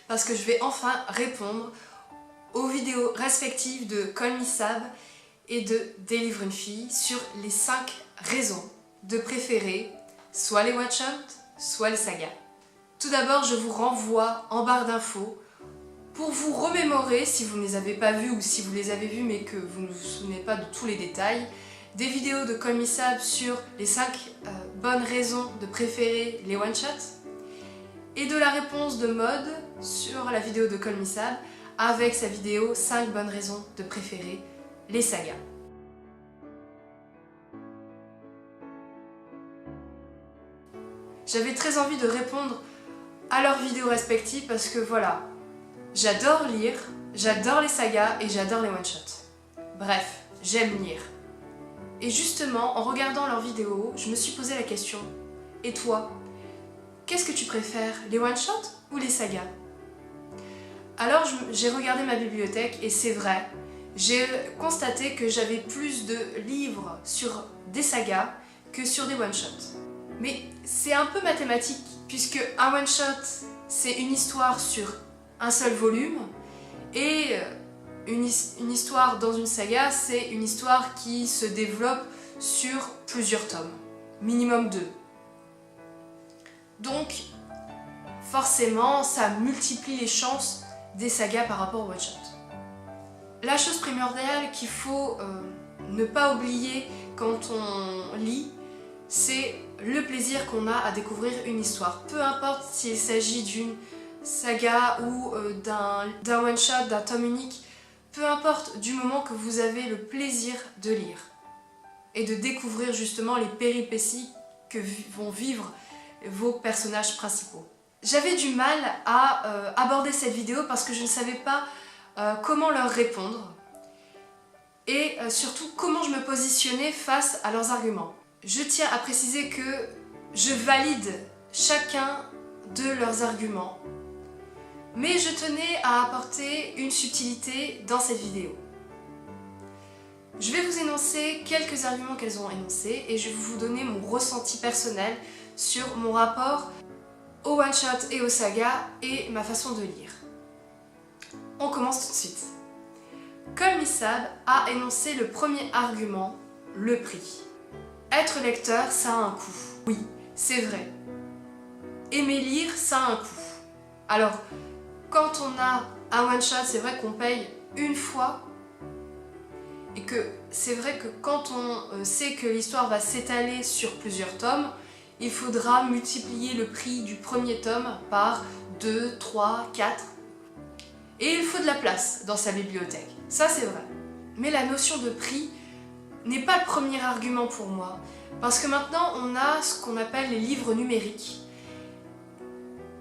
parce que je vais enfin répondre aux vidéos respectives de Call Me Sab et de Délivre une fille sur les 5 raisons de préférer soit les one-shots, soit les sagas. Tout d'abord, je vous renvoie en barre d'infos pour vous remémorer, si vous ne les avez pas vus ou si vous les avez vus mais que vous ne vous souvenez pas de tous les détails, des vidéos de Call Me Sab sur les 5 bonnes raisons de préférer les one-shots et de la réponse de Mode sur la vidéo de Call Me Sab avec sa vidéo 5 bonnes raisons de préférer les sagas. J'avais très envie de répondre à leurs vidéos respectives parce que voilà, j'adore lire, j'adore les sagas et j'adore les one-shots. Bref, j'aime lire. Et justement, en regardant leurs vidéos, je me suis posé la question, et toi, qu'est-ce que tu préfères, les one-shots ou les sagas? Alors j'ai regardé ma bibliothèque et c'est vrai, j'ai constaté que j'avais plus de livres sur des sagas que sur des one-shots. Mais c'est un peu mathématique, puisque un one-shot, c'est une histoire sur un seul volume, et une histoire dans une saga, c'est une histoire qui se développe sur plusieurs tomes, minimum 2. Donc, forcément, ça multiplie les chances des sagas par rapport au one-shot. La chose primordiale qu'il faut ne pas oublier quand on lit, c'est le plaisir qu'on a à découvrir une histoire. Peu importe s'il s'agit d'une saga ou d'un one-shot, d'un tome unique, peu importe du moment que vous avez le plaisir de lire et de découvrir justement les péripéties que vont vivre vos personnages principaux. J'avais du mal à aborder cette vidéo parce que je ne savais pas comment leur répondre et surtout comment je me positionnais face à leurs arguments. Je tiens à préciser que je valide chacun de leurs arguments, mais je tenais à apporter une subtilité dans cette vidéo. Je vais vous énoncer quelques arguments qu'elles ont énoncés et je vais vous donner mon ressenti personnel sur mon rapport au one-shot et aux sagas et ma façon de lire. On commence tout de suite. Call Me Sab a énoncé le premier argument, le prix. Être lecteur, ça a un coût. Oui, c'est vrai. Aimer lire, ça a un coût. Alors, quand on a un one-shot, c'est vrai qu'on paye une fois et que c'est vrai que quand on sait que l'histoire va s'étaler sur plusieurs tomes, il faudra multiplier le prix du premier tome par 2, 3, 4. Et il faut de la place dans sa bibliothèque. Ça, c'est vrai. Mais la notion de prix n'est pas le premier argument pour moi. Parce que maintenant, on a ce qu'on appelle les livres numériques.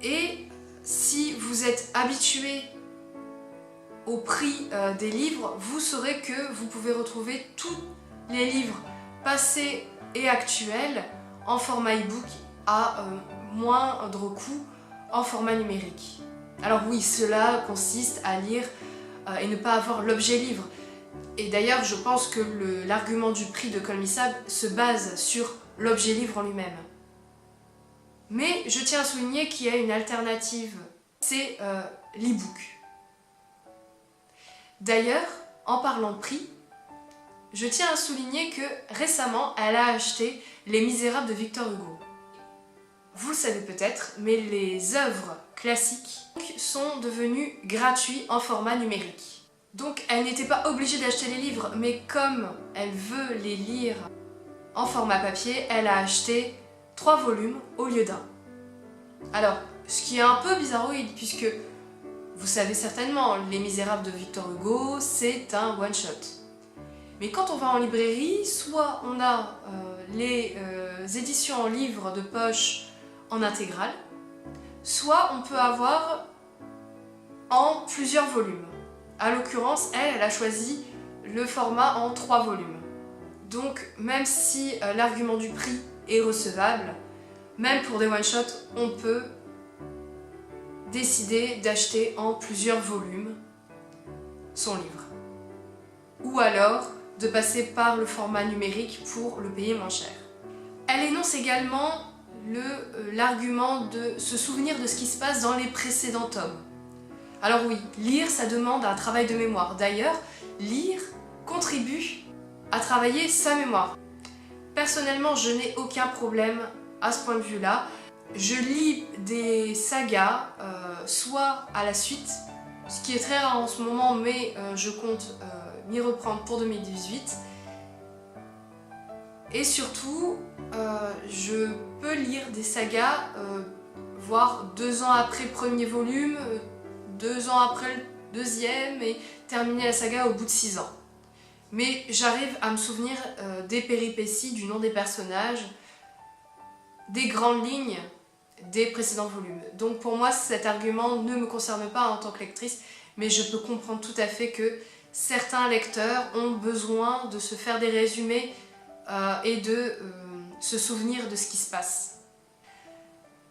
Et si vous êtes habitué au prix des livres, vous saurez que vous pouvez retrouver tous les livres passés et actuels en format e-book à moindre coût en format numérique. Alors oui, cela consiste à lire et ne pas avoir l'objet livre. Et d'ailleurs, je pense que l'argument du prix de Call Me Sab se base sur l'objet livre en lui-même. Mais je tiens à souligner qu'il y a une alternative, c'est l'e-book. D'ailleurs, en parlant prix, je tiens à souligner que récemment, elle a acheté Les Misérables de Victor Hugo. Vous le savez peut-être, mais les œuvres classiques sont devenues gratuites en format numérique. Donc elle n'était pas obligée d'acheter les livres, mais comme elle veut les lire en format papier, elle a acheté 3 volumes au lieu d'un. Alors, ce qui est un peu bizarroïde, puisque vous savez certainement, Les Misérables de Victor Hugo, c'est un one-shot. Mais quand on va en librairie, soit on a les éditions en livre de poche en intégrale, soit on peut avoir en plusieurs volumes. À l'occurrence, elle a choisi le format en 3 volumes. Donc, même si l'argument du prix est recevable, même pour des one-shots, on peut décider d'acheter en plusieurs volumes son livre. Ou alors de passer par le format numérique pour le payer moins cher. Elle énonce également l'argument de se souvenir de ce qui se passe dans les précédents tomes. Alors oui, lire, ça demande un travail de mémoire. D'ailleurs, lire contribue à travailler sa mémoire. Personnellement, je n'ai aucun problème à ce point de vue-là. Je lis des sagas, soit à la suite, ce qui est très rare en ce moment, mais je compte m'y reprendre pour 2018. Et surtout, je peux lire des sagas, voire 2 ans après le premier volume, 2 ans après le deuxième, et terminer la saga au bout de 6 ans. Mais j'arrive à me souvenir des péripéties, du nom des personnages, des grandes lignes des précédents volumes. Donc pour moi, cet argument ne me concerne pas en tant que lectrice, mais je peux comprendre tout à fait que certains lecteurs ont besoin de se faire des résumés et de se souvenir de ce qui se passe.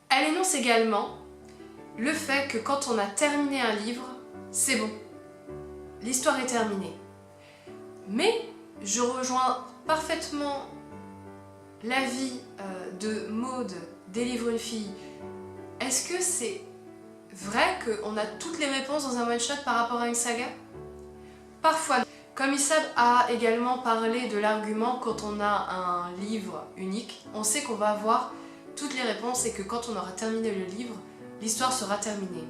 Elle énonce également le fait que quand on a terminé un livre, c'est bon, l'histoire est terminée. Mais je rejoins parfaitement l'avis de Maud des livres une fille. Est-ce que c'est vrai qu'on a toutes les réponses dans un one-shot par rapport à une saga? Parfois. Comme Issab a également parlé de l'argument quand on a un livre unique, on sait qu'on va avoir toutes les réponses et que quand on aura terminé le livre, l'histoire sera terminée.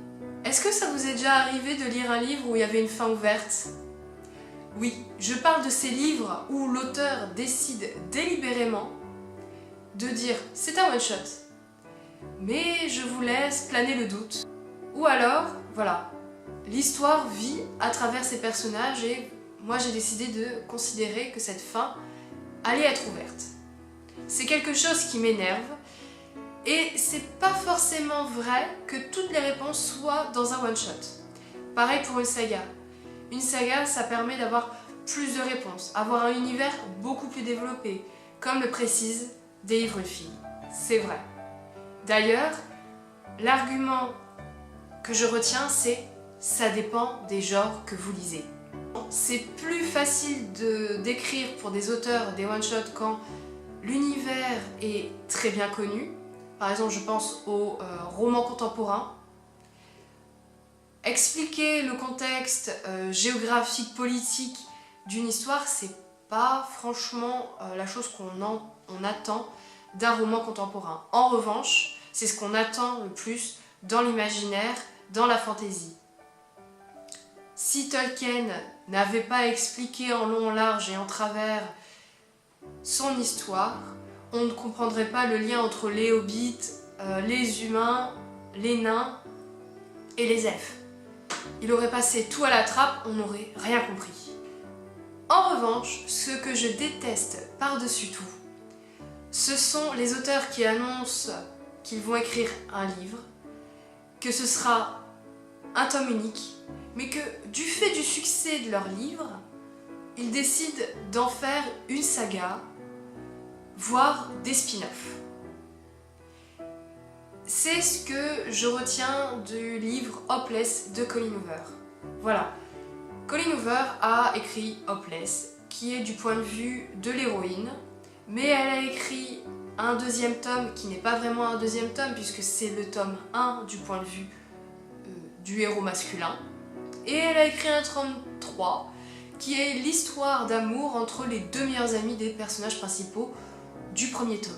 Est-ce que ça vous est déjà arrivé de lire un livre où il y avait une fin ouverte? Oui, je parle de ces livres où l'auteur décide délibérément de dire c'est un one-shot, mais je vous laisse planer le doute. Ou alors, voilà, l'histoire vit à travers ces personnages et moi j'ai décidé de considérer que cette fin allait être ouverte. C'est quelque chose qui m'énerve et c'est pas forcément vrai que toutes les réponses soient dans un one-shot. Pareil pour une saga. Une saga, ça permet d'avoir plus de réponses, avoir un univers beaucoup plus développé, comme le précise des livres une fille. C'est vrai. D'ailleurs, l'argument que je retiens, c'est ça dépend des genres que vous lisez. C'est plus facile d'écrire pour des auteurs des one-shots quand l'univers est très bien connu. Par exemple, je pense aux romans contemporains. Expliquer le contexte géographique, politique d'une histoire, c'est pas franchement la chose qu'on attend d'un roman contemporain. En revanche, c'est ce qu'on attend le plus dans l'imaginaire, dans la fantaisie. Si Tolkien n'avait pas expliqué en long, en large et en travers son histoire, on ne comprendrait pas le lien entre les hobbits, les humains, les nains et les elfes. Il aurait passé tout à la trappe, on n'aurait rien compris. En revanche, ce que je déteste par-dessus tout, ce sont les auteurs qui annoncent qu'ils vont écrire un livre, que ce sera un tome unique, mais que du fait du succès de leur livre, ils décident d'en faire une saga, voire des spin-offs. C'est ce que je retiens du livre Hopeless de Colleen Hoover. Voilà, Colleen Hoover a écrit Hopeless, qui est du point de vue de l'héroïne, mais elle a écrit un deuxième tome qui n'est pas vraiment un deuxième tome puisque c'est le tome 1 du point de vue du héros masculin. Et elle a écrit un tome 3 qui est l'histoire d'amour entre les deux meilleurs amis des personnages principaux du premier tome.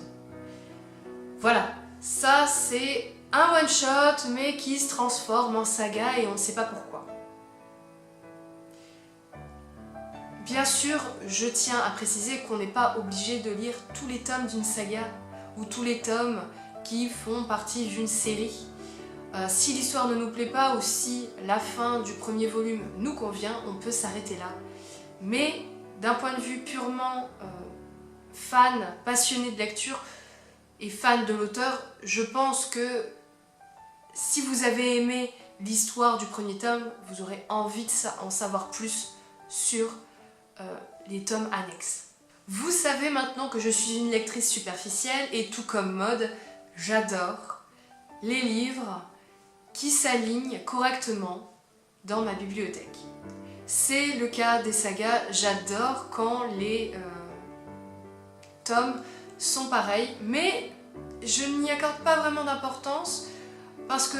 Voilà, ça c'est un one-shot mais qui se transforme en saga et on ne sait pas pourquoi. Bien sûr, je tiens à préciser qu'on n'est pas obligé de lire tous les tomes d'une saga ou tous les tomes qui font partie d'une série. Si l'histoire ne nous plaît pas ou si la fin du premier volume nous convient, on peut s'arrêter là. Mais d'un point de vue purement fan, passionné de lecture et fan de l'auteur, je pense que si vous avez aimé l'histoire du premier tome, vous aurez envie d'en savoir plus sur les tomes annexes. Vous savez maintenant que je suis une lectrice superficielle et tout comme Maud, j'adore les livres qui s'alignent correctement dans ma bibliothèque. C'est le cas des sagas, j'adore quand les tomes sont pareils, mais je n'y accorde pas vraiment d'importance parce que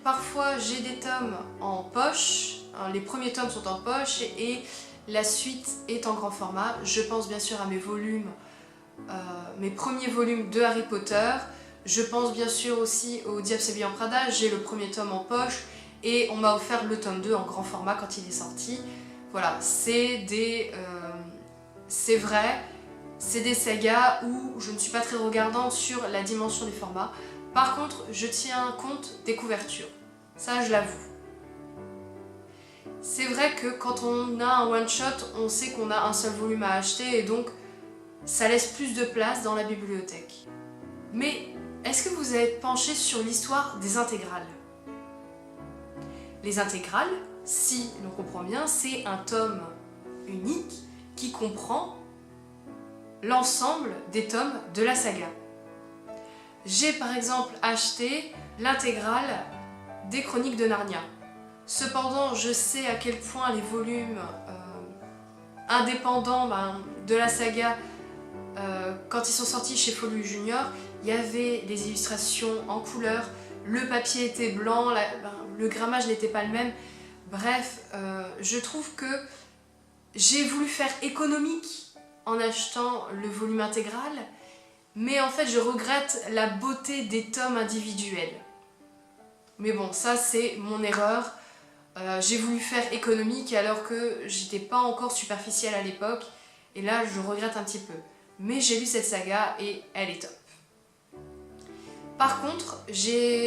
parfois j'ai des tomes en poche, hein, les premiers tomes sont en poche et la suite est en grand format. Je pense bien sûr à mes volumes, mes premiers volumes de Harry Potter. Je pense bien sûr aussi au Diable s'habille en Prada, j'ai le premier tome en poche et on m'a offert le tome 2 en grand format quand il est sorti. Voilà, c'est vrai, c'est des sagas où je ne suis pas très regardante sur la dimension du format. Par contre, je tiens compte des couvertures, ça je l'avoue. C'est vrai que quand on a un one-shot, on sait qu'on a un seul volume à acheter et donc ça laisse plus de place dans la bibliothèque. Mais est-ce que vous êtes penché sur l'histoire des intégrales? Les intégrales, si l'on comprend bien, c'est un tome unique qui comprend l'ensemble des tomes de la saga. J'ai par exemple acheté l'intégrale des Chroniques de Narnia. Cependant, je sais à quel point les volumes indépendants de la saga, quand ils sont sortis chez Folio Junior, il y avait des illustrations en couleur, le papier était blanc, le grammage n'était pas le même. Bref, je trouve que j'ai voulu faire économique en achetant le volume intégral, mais en fait je regrette la beauté des tomes individuels. Mais bon, ça c'est mon erreur. J'ai voulu faire économique alors que j'étais pas encore superficielle à l'époque, et là je regrette un petit peu. Mais j'ai lu cette saga et elle est top. Par contre,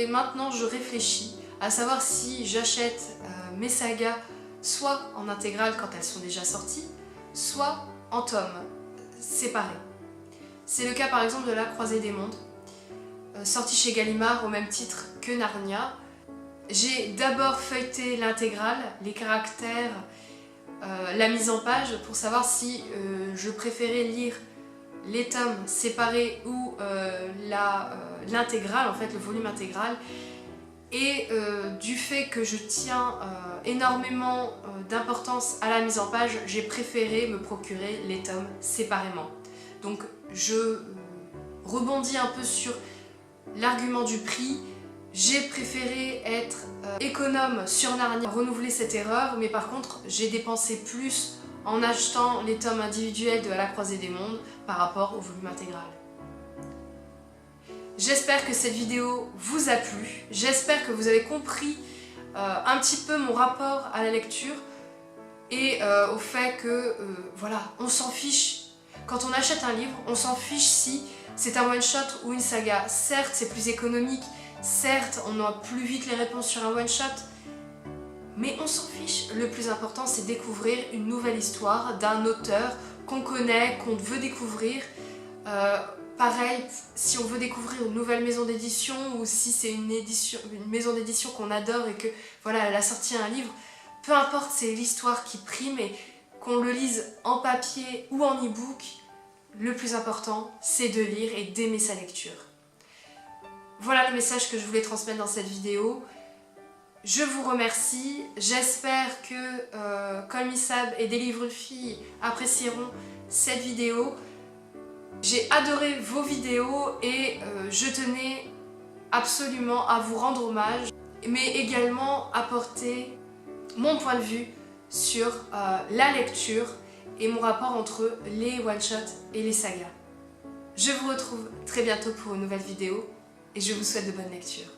maintenant je réfléchis à savoir si j'achète mes sagas soit en intégrale quand elles sont déjà sorties, soit en tomes séparés. C'est le cas par exemple de La Croisée des Mondes, sorti chez Gallimard au même titre que Narnia. J'ai d'abord feuilleté l'intégrale, les caractères, la mise en page pour savoir si je préférais lire les tomes séparés ou l'intégrale, en fait le volume intégral. Et du fait que je tiens énormément d'importance à la mise en page, j'ai préféré me procurer les tomes séparément. Donc je rebondis un peu sur l'argument du prix. J'ai préféré être économe sur Narnia, renouveler cette erreur, mais par contre j'ai dépensé plus en achetant les tomes individuels de La Croisée des Mondes par rapport au volume intégral. J'espère que cette vidéo vous a plu, j'espère que vous avez compris un petit peu mon rapport à la lecture et au fait que, voilà, on s'en fiche. Quand on achète un livre, on s'en fiche si c'est un one-shot ou une saga. Certes, c'est plus économique, certes, on a plus vite les réponses sur un one-shot, mais on s'en fiche. Le plus important, c'est découvrir une nouvelle histoire d'un auteur qu'on connaît, qu'on veut découvrir. Pareil, si on veut découvrir une nouvelle maison d'édition ou si c'est une maison d'édition qu'on adore et que voilà, elle a sorti un livre, peu importe, c'est l'histoire qui prime et qu'on le lise en papier ou en e-book, le plus important, c'est de lire et d'aimer sa lecture. Voilà le message que je voulais transmettre dans cette vidéo. Je vous remercie, j'espère que Colmissab et Des livres de filles apprécieront cette vidéo. J'ai adoré vos vidéos et je tenais absolument à vous rendre hommage, mais également apporter mon point de vue sur la lecture et mon rapport entre les one-shots et les sagas. Je vous retrouve très bientôt pour une nouvelle vidéo et je vous souhaite de bonnes lectures.